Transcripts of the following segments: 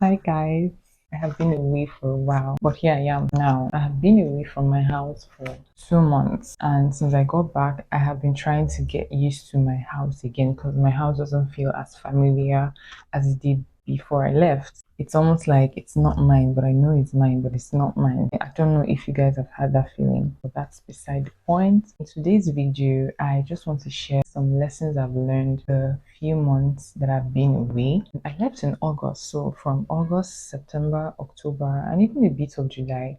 Hi guys, I have been away for a while, but here I am now. I have been away from my house for 2 months, and since I got back, I have been trying to get used to my house again because my house doesn't feel as familiar as it did before I left. It's almost like it's not mine, but I know it's mine, but it's not mine. I don't know if you guys have had that feeling, but that's beside the point. In today's video, I just want to share some lessons I've learned the few months that I've been away. I left in August, so from August, September, October, and even a bit of July,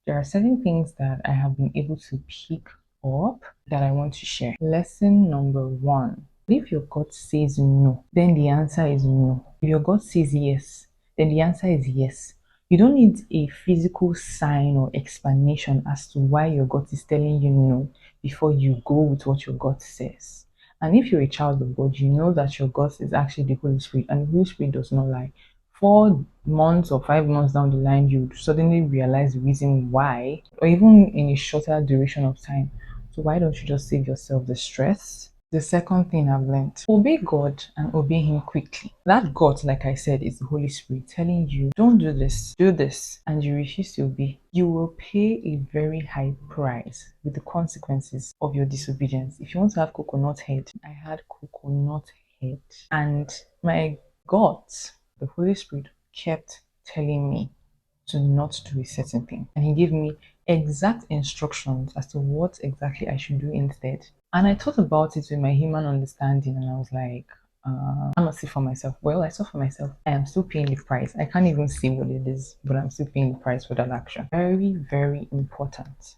there are certain things that I have been able to pick up that I want to share. Lesson number one: if your gut says no, then the answer is no. If your gut says yes, then the answer is yes. You don't need a physical sign or explanation as to why your gut is telling you no before you go with what your gut says. And if you're a child of God, you know that your gut is actually the Holy Spirit, and the Holy Spirit does not lie. 4 months or 5 months down the line, you suddenly realize the reason why, or even in a shorter duration of time. So why don't you just save yourself the stress? The second thing I've learned: obey God and obey Him quickly. That God, like I said, is the Holy Spirit telling you, don't do this, and you refuse to obey. You will pay a very high price with the consequences of your disobedience. If you want to have coconut head, I had coconut head, and my God, the Holy Spirit, kept telling me to not do a certain thing. And he gave me exact instructions as to what exactly I should do instead. And I thought about it with my human understanding, and I was like, I'm gonna see for myself. Well, I saw for myself. I am still paying the price. I can't even see what it is, but I'm still paying the price for that action. Very, very important.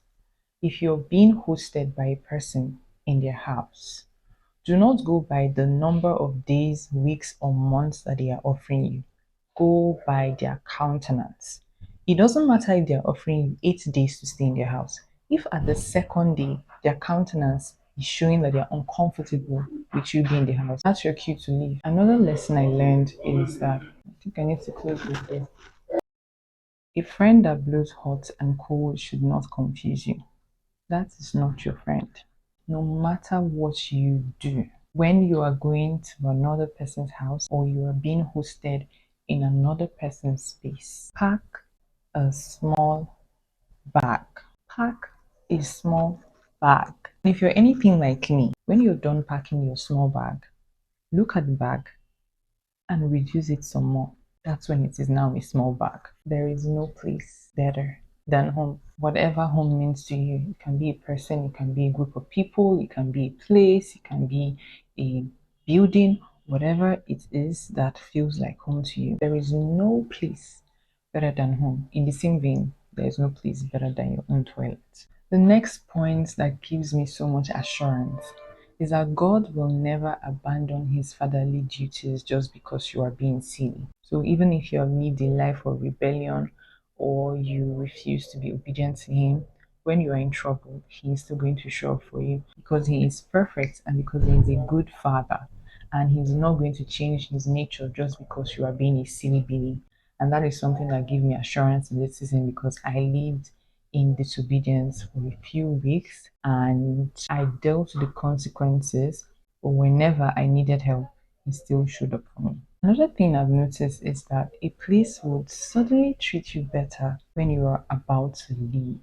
If you're being hosted by a person in their house, do not go by the number of days, weeks, or months that they are offering you. Go by their countenance. It doesn't matter if they're offering you 8 days to stay in their house. If at the second day their countenance is showing that they're uncomfortable with you being in the house, that's your cue to leave. Another lesson I learned is that I think I need to close this door. A friend that blows hot and cold should not confuse you. That is not your friend. No matter what you do, when you are going to another person's house or you are being hosted in another person's space, pack a small bag. Pack a small bag. If you're anything like me, when you're done packing your small bag, look at the bag and reduce it some more. That's when it is now a small bag. There is no place better than home. Whatever home means to you, it can be a person, it can be a group of people, it can be a place, it can be a building, whatever it is that feels like home to you. There is no place better than home. In the same vein, there is no place better than your own toilet. The next point that gives me so much assurance is that God will never abandon his fatherly duties just because you are being silly. So even if you have lived a life of rebellion or you refuse to be obedient to him, when you are in trouble, he is still going to show up for you because he is perfect and because he is a good father. And he's not going to change his nature just because you are being a silly Billy. And that is something that gives me assurance in this season because I lived in disobedience for a few weeks and I dealt with the consequences, but whenever I needed help, he still showed up for me. Another thing I've noticed is that a place would suddenly treat you better when you are about to leave.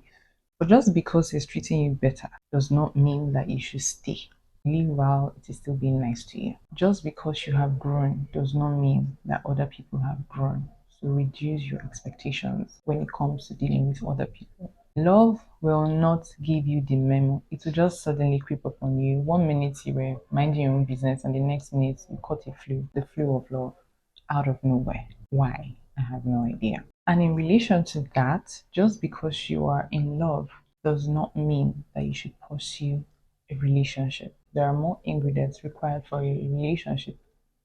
But just because it's treating you better does not mean that you should stay. Leave while it is still being nice to you. Just because you have grown does not mean that other people have grown. So reduce your expectations when it comes to dealing with other people. Love will not give you the memo. It will just suddenly creep up on you. 1 minute you were minding your own business, and the next minute you caught the flu of love out of nowhere. Why? I have no idea. And in relation to that, just because you are in love does not mean that you should pursue a relationship. There are more ingredients required for a relationship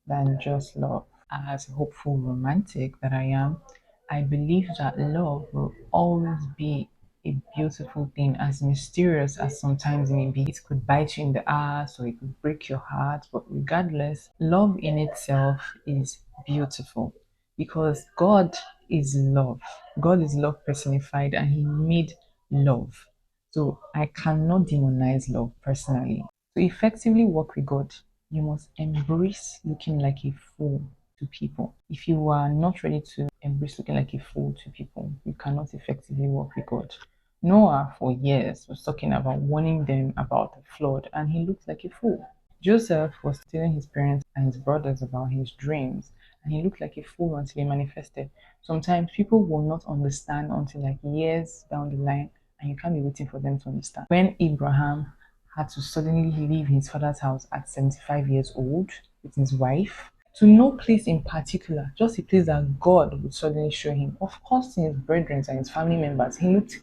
than just love. As a hopeful romantic that I am, I believe that love will always be a beautiful thing, as mysterious as sometimes it may be. It could bite you in the ass or it could break your heart, but regardless, love in itself is beautiful because God is love. God is love personified and He made love. So I cannot demonize love personally. To effectively work with God, you must embrace looking like a fool to people. If you are not ready to embrace looking like a fool to people. You cannot effectively walk with God. Noah, for years, was talking about warning them about the flood, and he looked like a fool. Joseph was telling his parents and his brothers about his dreams, and he looked like a fool until he manifested. Sometimes people will not understand until like years down the line, and you can't be waiting for them to understand. When Abraham had to suddenly leave his father's house at 75 years old with his wife to no place in particular, just a place that God would suddenly show him. Of course, in his brethren and his family members, he looked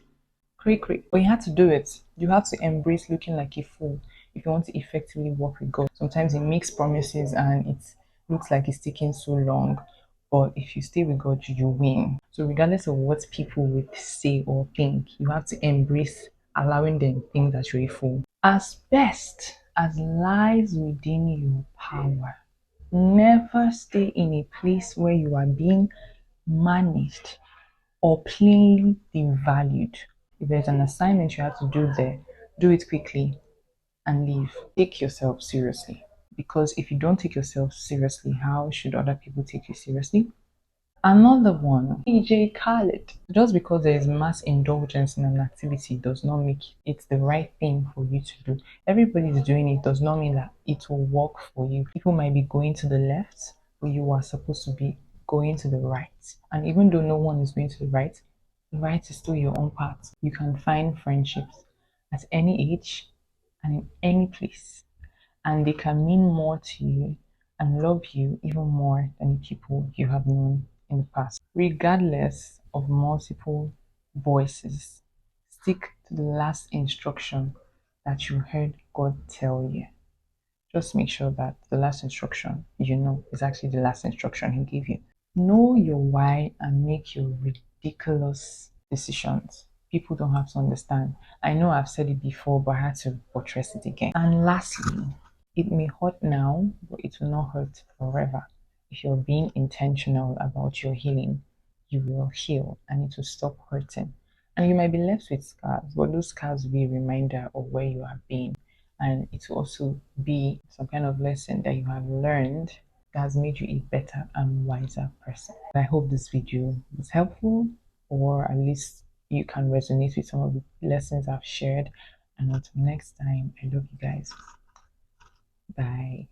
cray cray. But you had to do it. You have to embrace looking like a fool if you want to effectively work with God. Sometimes He makes promises and it looks like it's taking so long. But if you stay with God, you win. So regardless of what people would say or think, you have to embrace allowing them think that you're a fool. As best as lies within your power, never stay in a place where you are being managed or plainly devalued. If there's an assignment you have to do there, do it quickly and leave. Take yourself seriously. Because if you don't take yourself seriously, how should other people take you seriously? Another one, DJ Khaled. Just because there is mass indulgence in an activity does not make it the right thing for you to do. Everybody is doing it does not mean that it will work for you. People might be going to the left, but you are supposed to be going to the right. And even though no one is going to the right is still your own path. You can find friendships at any age and in any place, and they can mean more to you and love you even more than the people you have known in the past. Regardless of multiple voices, stick to the last instruction that you heard God tell you. Just make sure that the last instruction you know is actually the last instruction He gave you. Know your why and make your ridiculous decisions. People don't have to understand. I know I've said it before, but I had to buttress it again. And lastly, it may hurt now, but it will not hurt forever. If you're being intentional about your healing, you will heal and it will stop hurting. And you might be left with scars, but those scars will be a reminder of where you have been. And it will also be some kind of lesson that you have learned that has made you a better and wiser person. I hope this video was helpful, or at least you can resonate with some of the lessons I've shared. And until next time, I love you guys. Bye.